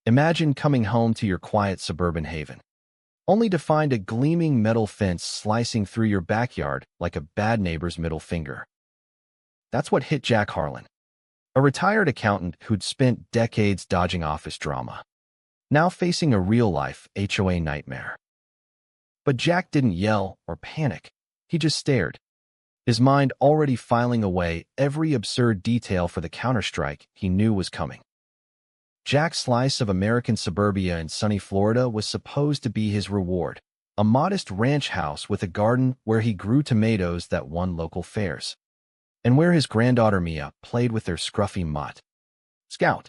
Imagine coming home to your quiet suburban haven, only to find a gleaming metal fence slicing through your backyard like a bad neighbor's middle finger. That's what hit Jack Harlan, a retired accountant who'd spent decades dodging office drama, now facing a real-life HOA nightmare. But Jack didn't yell or panic. He just stared, his mind already filing away every absurd detail for the counterstrike he knew was coming. Jack's slice of American suburbia in sunny Florida was supposed to be his reward, a modest ranch house with a garden where he grew tomatoes that won local fairs, and where his granddaughter Mia played with their scruffy mutt, Scout.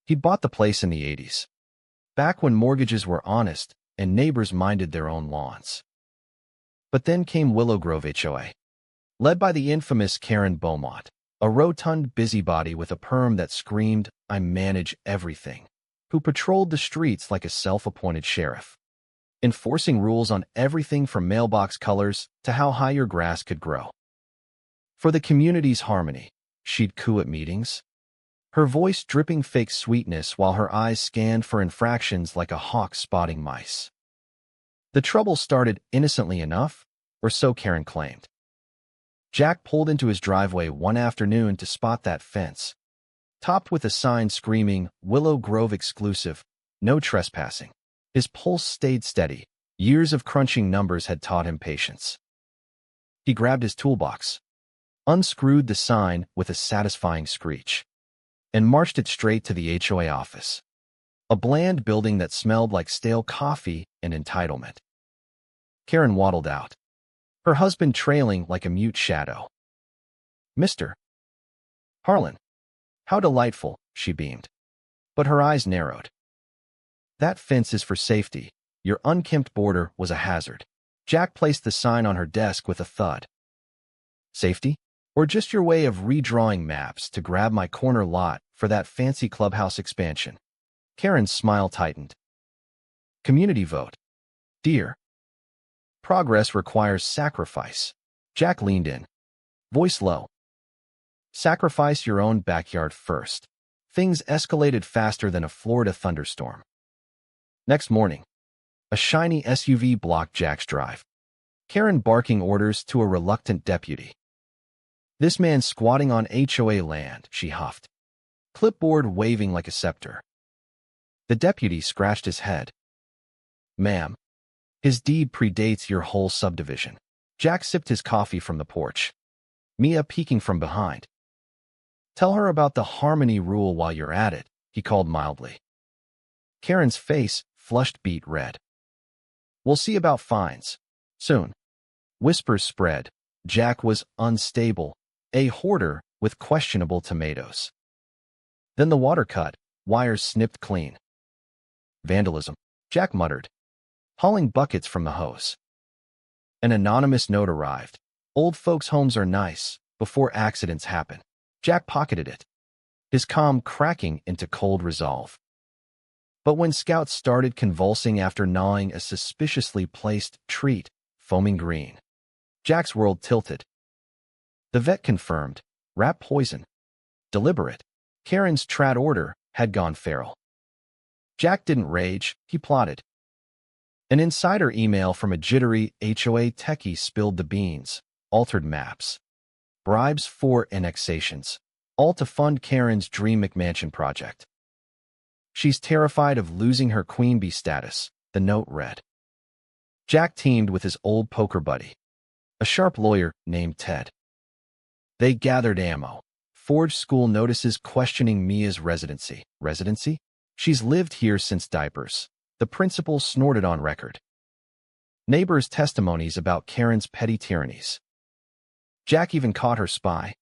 He'd bought the place in the 80s, back when mortgages were honest and neighbors minded their own lawns. But then came Willow Grove HOA, led by the infamous Karen Beaumont, a rotund busybody with a perm that screamed, "I manage everything," who patrolled the streets like a self-appointed sheriff, enforcing rules on everything from mailbox colors to how high your grass could grow. For the community's harmony, she'd coo at meetings, her voice dripping fake sweetness while her eyes scanned for infractions like a hawk spotting mice. The trouble started innocently enough, or so Karen claimed. Jack pulled into his driveway one afternoon to spot that fence, topped with a sign screaming, "Willow Grove exclusive, no trespassing." His pulse stayed steady. Years of crunching numbers had taught him patience. He grabbed his toolbox, unscrewed the sign with a satisfying screech, and marched it straight to the HOA office, a bland building that smelled like stale coffee and entitlement. Karen waddled out, her husband trailing like a mute shadow. "Mr. Harlan, how delightful," she beamed, but her eyes narrowed. "That fence is for safety. Your unkempt border was a hazard." Jack placed the sign on her desk with a thud. "Safety? Or just your way of redrawing maps to grab my corner lot for that fancy clubhouse expansion?" Karen's smile tightened. "Community vote, dear. Progress requires sacrifice." Jack leaned in, voice low. "Sacrifice your own backyard first." Things escalated faster than a Florida thunderstorm. Next morning, a shiny SUV blocked Jack's drive, Karen barking orders to a reluctant deputy. "This man squatting on HOA land," she huffed, clipboard waving like a scepter. The deputy scratched his head. "Ma'am, his deed predates your whole subdivision." Jack sipped his coffee from the porch, Mia peeking from behind. "Tell her about the harmony rule while you're at it," he called mildly. Karen's face flushed beet red. "We'll see about fines soon." Whispers spread. Jack was unstable, a hoarder with questionable tomatoes. Then the water cut, wires snipped clean. "Vandalism," Jack muttered, hauling buckets from the hose. An anonymous note arrived. "Old folks' homes are nice before accidents happen." Jack pocketed it, his calm cracking into cold resolve. But when Scout started convulsing after gnawing a suspiciously placed treat, foaming green, Jack's world tilted. The vet confirmed, rat poison, deliberate. Karen's trad order had gone feral. Jack didn't rage, he plotted. An insider email from a jittery HOA techie spilled the beans, altered maps, bribes for annexations, all to fund Karen's dream McMansion project. "She's terrified of losing her queen bee status," the note read. Jack teamed with his old poker buddy, a sharp lawyer named Ted. They gathered ammo, forged school notices questioning Mia's residency. "Residency? She's lived here since diapers," the principal snorted on record. Neighbors' testimonies about Karen's petty tyrannies. Jack even caught her spy.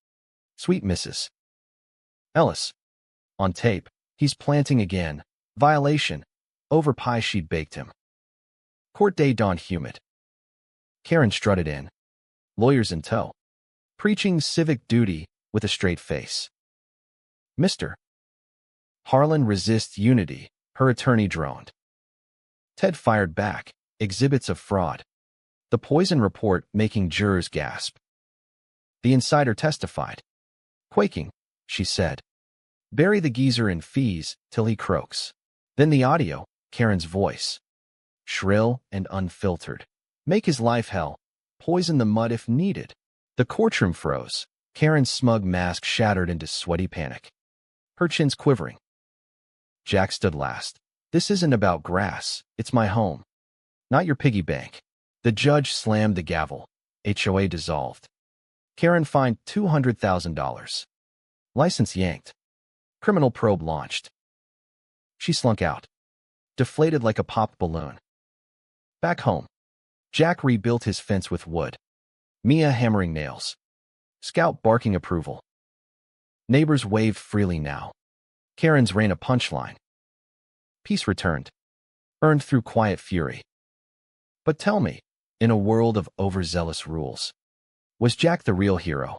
"Sweet Mrs. Ellis. On tape. He's planting again. Violation. Over pie she'd baked him." Court day dawned humid. Karen strutted in, lawyers in tow, preaching civic duty with a straight face. "Mr. Harlan resists unity," her attorney droned. Ted fired back, exhibits of fraud, the poison report making jurors gasp. The insider testified. "Quaking," she said. "Bury the geezer in fees till he croaks." Then the audio, Karen's voice. Shrill and unfiltered. Make his life hell. Poison the mud if needed. The courtroom froze. Karen's smug mask shattered into sweaty panic. Her chin's quivering. Jack stood last. This isn't about grass. It's my home. Not your piggy bank. The judge slammed the gavel. HOA dissolved. Karen fined $200,000. License yanked. Criminal probe launched. She slunk out. Deflated like a popped balloon. Back home. Jack rebuilt his fence with wood. Mia hammering nails. Scout barking approval. Neighbors waved freely now. Karen's ran a punchline. Peace returned. Earned through quiet fury. But tell me, in a world of overzealous rules, was Jack the real hero?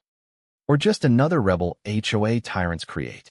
Or just another rebel HOA tyrants create?